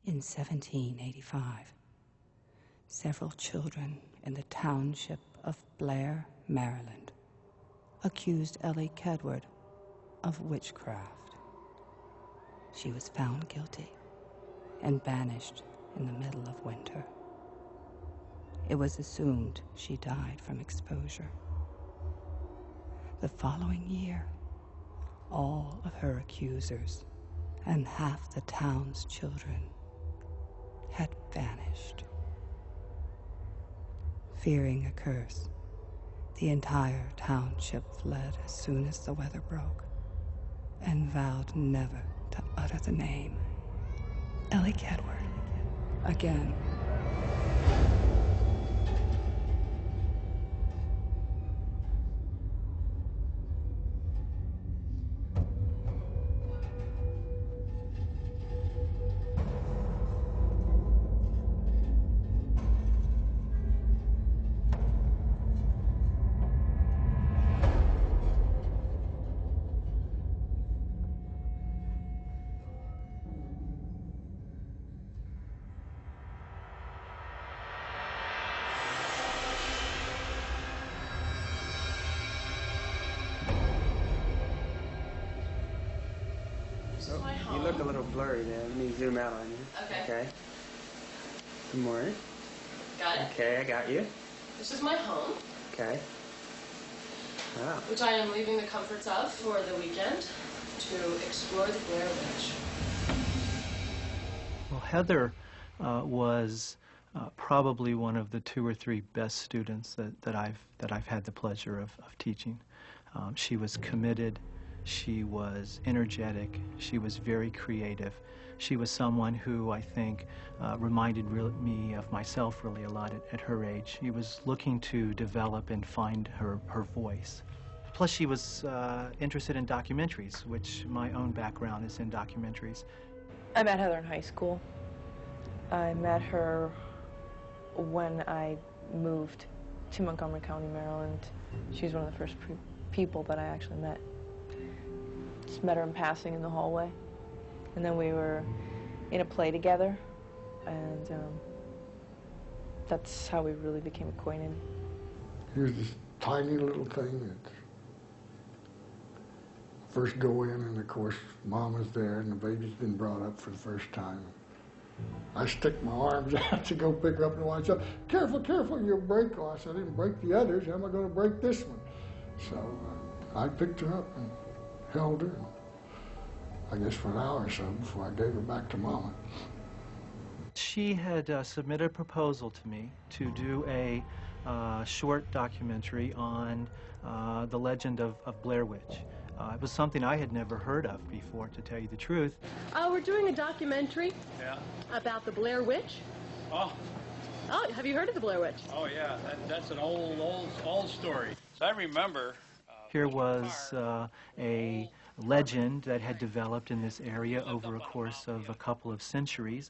In 1785, several children in the township of Blair, Maryland, accused Ellie Kedward of witchcraft. She was found guilty and banished in the middle of winter. It was assumed she died from exposure. The following year, all of her accusers and half the town's children had vanished. Fearing a curse, the entire township fled as soon as the weather broke and vowed never to utter the name Ellie Kedward again. So, you look a little blurry there. Let me zoom out on you. Okay. Good morning. Got it? Okay, I got you. This is my home. Okay. Wow. Which I am leaving the comforts of for the weekend to explore the Blair Witch. Well, Heather was probably one of the 2 or 3 best students that I've had the pleasure of teaching. She was committed. She was energetic. She was very creative. She was someone who I think reminded me of myself really a lot at her age. She was looking to develop and find her voice. Plus she was interested in documentaries, which my own background is in documentaries. I met Heather in high school. I met her when I moved to Montgomery County, Maryland. She was one of the first people that I actually met. Just met her in passing in the hallway, and then we were in a play together, and that's how we really became acquainted. Here's this tiny little thing that first go in, and of course Mama's there and the baby's been brought up for the first time. I stick my arms out to go pick her up and watch out. Careful, careful, you'll break. Oh, I said, I didn't break the others. How am I going to break this one? So I picked her up and held her, I guess, for an hour or so before I gave her back to Mama. She had submitted a proposal to me to do a short documentary on the legend of Blair Witch. It was something I had never heard of before, to tell you the truth. We're doing a documentary about the Blair Witch. Oh, have you heard of the Blair Witch? oh yeah, that's an old story. So I remember. Here was a legend that had developed in this area over a course of a couple of centuries.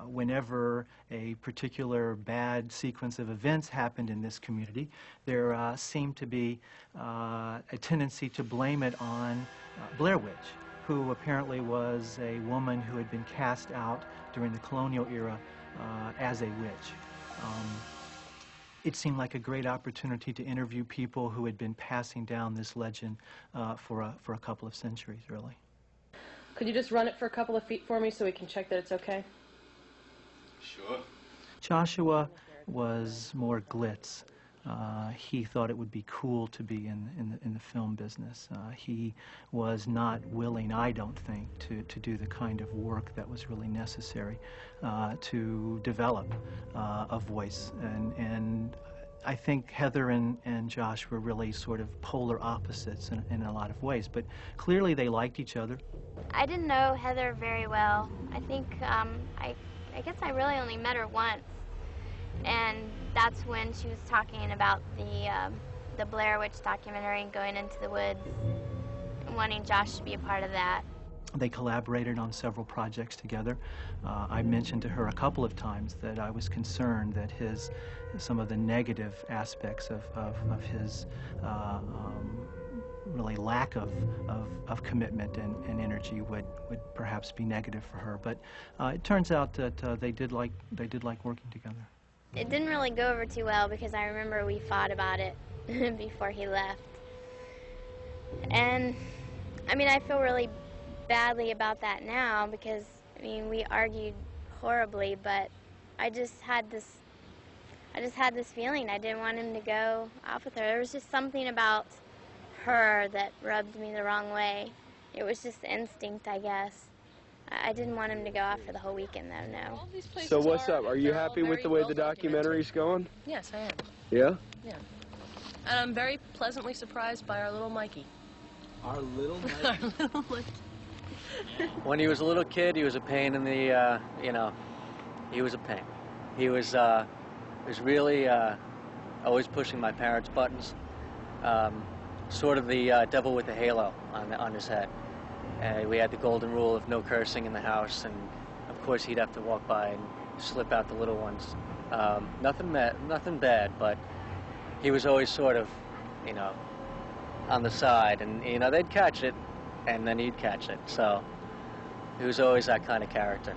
Whenever a particular bad sequence of events happened in this community, there seemed to be a tendency to blame it on Blair Witch, who apparently was a woman who had been cast out during the colonial era as a witch. It seemed like a great opportunity to interview people who had been passing down this legend for a couple of centuries, really. Could you just run it for a couple of feet for me so we can check that it's okay? Sure. Joshua was more glitz. He thought it would be cool to be in the film business. He was not willing, I don't think, to do the kind of work that was really necessary to develop a voice. And I think Heather and Josh were really sort of polar opposites in a lot of ways, but clearly they liked each other. I didn't know Heather very well. I think I guess I really only met her once, and that's when she was talking about the Blair Witch documentary and going into the woods and wanting Josh to be a part of that. They collaborated on several projects together. I mentioned to her a couple of times that I was concerned that some of the negative aspects of his really lack of commitment and energy would perhaps be negative for her. But it turns out that they did like working together. It didn't really go over too well because I remember we fought about it before he left. And I mean, I feel really badly about that now because, I mean, we argued horribly, but I just had this feeling I didn't want him to go off with her. There was just something about her that rubbed me the wrong way. It was just instinct, I guess. I didn't want him to go off for the whole weekend, though, no. So what's up? Are you happy with the way the documentary's going? Yes, I am. Yeah? Yeah. And I'm very pleasantly surprised by our little Mikey. Our little Our little Mikey. When he was a little kid, he was a pain in the, you know, he was a pain. He was really always pushing my parents' buttons. Sort of the devil with the halo on his head. We had the golden rule of no cursing in the house, and of course he'd have to walk by and slip out the little ones. Nothing bad, but he was always sort of, you know, on the side, and you know, they'd catch it, and then he'd catch it. So he was always that kind of character.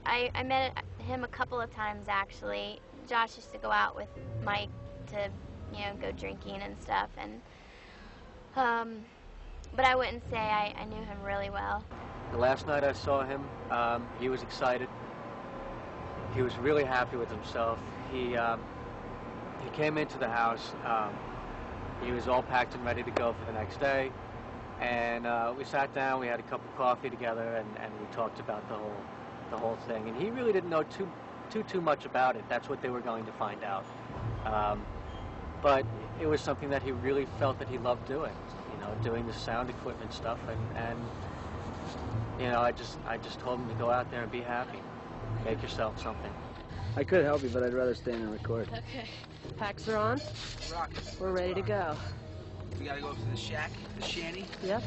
I met him a couple of times, actually. Josh used to go out with Mike to, you know, go drinking and stuff, and but I wouldn't say I knew him really well. The last night I saw him, he was excited. He was really happy with himself. He came into the house. He was all packed and ready to go for the next day. And we sat down, we had a cup of coffee together, and we talked about the whole thing. And he really didn't know too much about it. That's what they were going to find out. But it was something that he really felt that he loved doing. You know, doing the sound equipment stuff, and you know, I just told him to go out there and be happy, make yourself something. I could help you, but I'd rather stand and record. Okay. Packs are on. Rocket. We're ready to go. We gotta go up to the shack, the shanty. Yep.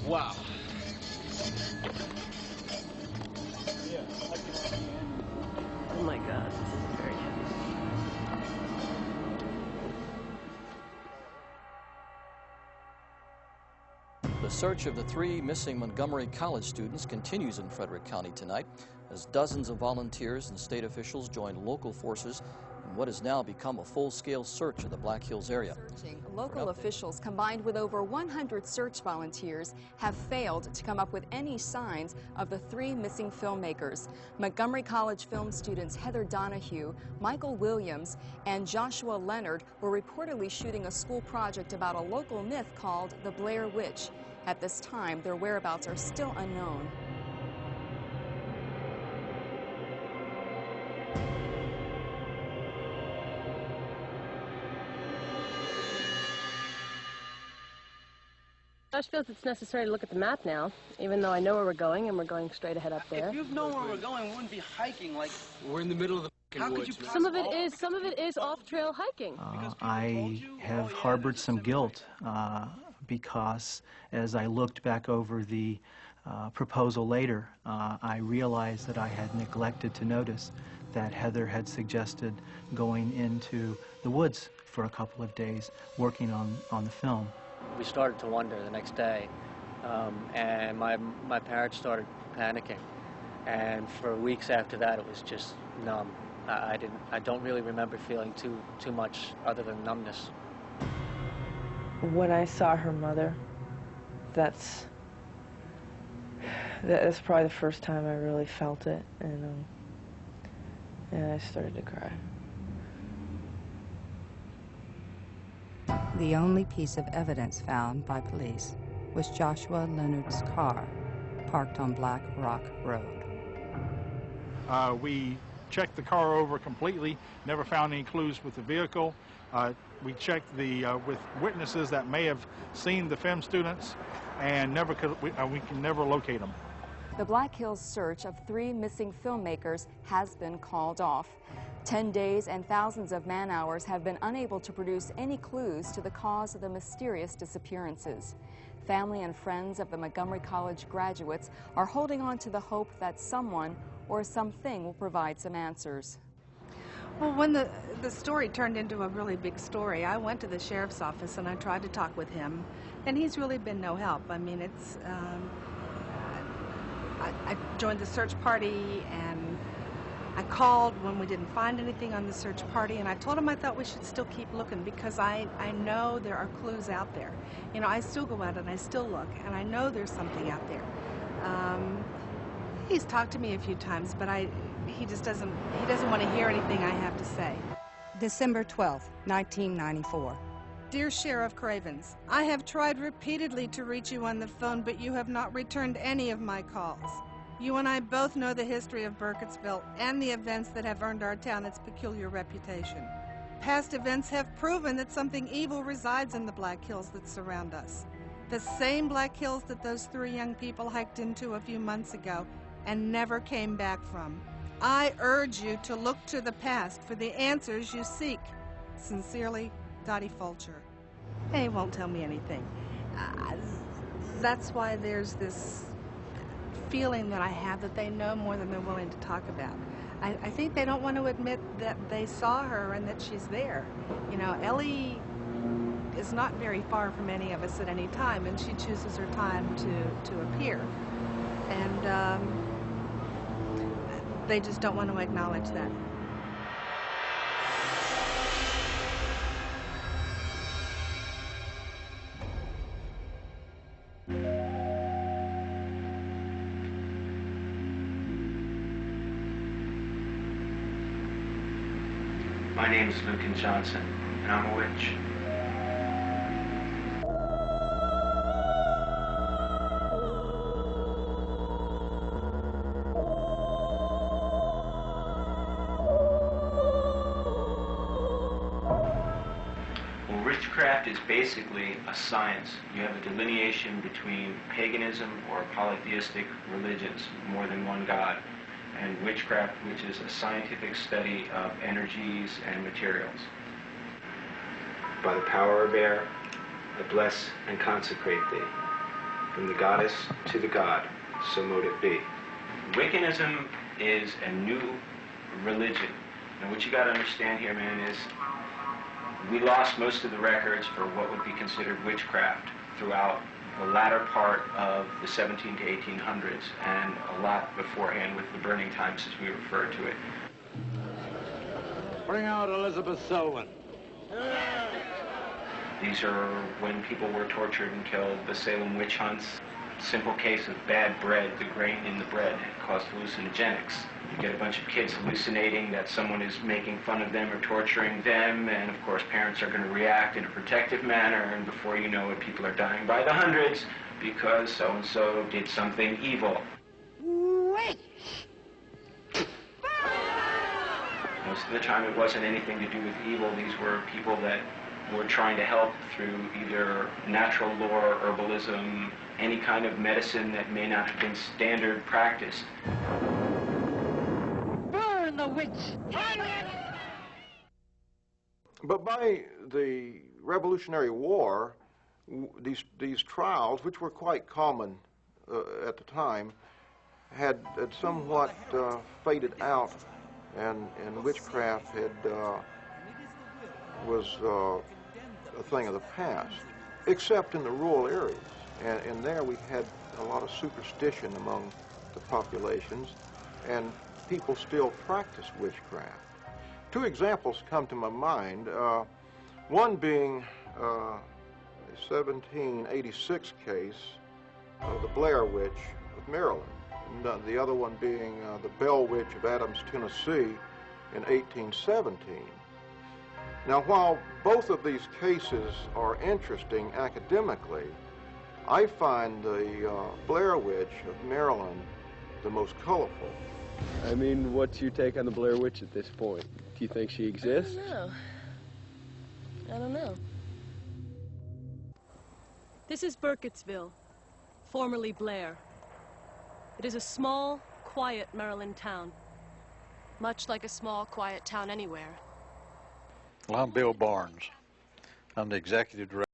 Wow. Oh my God, this is very heavy. The search of the 3 missing Montgomery College students continues in Frederick County tonight as dozens of volunteers and state officials join local forces in what has now become a full-scale search of the Black Hills area. Local officials, combined with over 100 search volunteers, have failed to come up with any signs of the 3 missing filmmakers. Montgomery College film students Heather Donahue, Michael Williams, and Joshua Leonard were reportedly shooting a school project about a local myth called the Blair Witch. At this time, their whereabouts are still unknown. Josh feels it's necessary to look at the map now, even though I know where we're going, and we're going straight ahead up there. If you've known where we're going, we wouldn't be hiking like... We're in the middle of the woods. Some of it is off-trail hiking. I have harbored some guilt because as I looked back over the proposal later, I realized that I had neglected to notice that Heather had suggested going into the woods for a couple of days working on the film. We started to wonder the next day, and my parents started panicking, and for weeks after that it was just numb. I don't really remember feeling too much other than numbness. When I saw her mother, that's probably the first time I really felt it, and I started to cry. The only piece of evidence found by police was Joshua Leonard's car, parked on Black Rock Road. We checked the car over completely, never found any clues with the vehicle. We checked with witnesses that may have seen the film students, and we can never locate them. The Black Hills search of 3 missing filmmakers has been called off. 10 days and thousands of man-hours have been unable to produce any clues to the cause of the mysterious disappearances. Family and friends of the Montgomery College graduates are holding on to the hope that someone or something will provide some answers. Well, when the story turned into a really big story, I went to the sheriff's office and I tried to talk with him, and he's really been no help. I mean, it's I joined the search party, and I called when we didn't find anything on the search party, and I told him I thought we should still keep looking because I know there are clues out there. You know, I still go out and I still look, and I know there's something out there. He's talked to me a few times, but he doesn't want to hear anything I have to say. December 12th, 1994. Dear Sheriff Cravens, I have tried repeatedly to reach you on the phone, but you have not returned any of my calls. You and I both know the history of Burkittsville and the events that have earned our town its peculiar reputation. Past events have proven that something evil resides in the Black Hills that surround us. The same Black Hills that those 3 young people hiked into a few months ago and never came back from. I urge you to look to the past for the answers you seek. Sincerely, Dottie Fulcher. They won't tell me anything. That's why there's this feeling that I have that they know more than they're willing to talk about. I think they don't want to admit that they saw her and that she's there. You know, Ellie is not very far from any of us at any time, and she chooses her time to appear. And they just don't want to acknowledge that. My name is Lucan Johnson, and I'm a witch. Well, witchcraft is basically a science. You have a delineation between paganism or polytheistic religions, more than one god, and witchcraft, which is a scientific study of energies and materials. By the power of air, I bless and consecrate thee. From the goddess to the god, so mote it be. Wiccanism is a new religion. And what you got to understand here, man, is we lost most of the records for what would be considered witchcraft throughout the latter part of the 17 to 1800s, and a lot beforehand with the burning times, as we refer to it. Bring out Elizabeth Selwyn. These are when people were tortured and killed, the Salem witch hunts. Simple case of bad bread, the grain in the bread caused hallucinogenics. You get a bunch of kids hallucinating that someone is making fun of them or torturing them, and of course parents are going to react in a protective manner, and before you know it, people are dying by the hundreds because so-and-so did something evil. Wait! Most of the time it wasn't anything to do with evil. These were people that were trying to help through either natural lore, herbalism, any kind of medicine that may not have been standard practice. Burn the witch! But by the Revolutionary War, these trials, which were quite common at the time, had somewhat faded out, and witchcraft was a thing of the past, except in the rural areas. And there we had a lot of superstition among the populations, and people still practice witchcraft. 2 examples come to my mind, one being a 1786 case of the Blair Witch of Maryland, and the other one being the Bell Witch of Adams, Tennessee in 1817. Now, while both of these cases are interesting academically, I find the Blair Witch of Maryland the most colorful. I mean, what's your take on the Blair Witch at this point? Do you think she exists? I don't know. This is Burkittsville, formerly Blair. It is a small, quiet Maryland town, much like a small, quiet town anywhere. Well, I'm Bill Barnes. I'm the executive director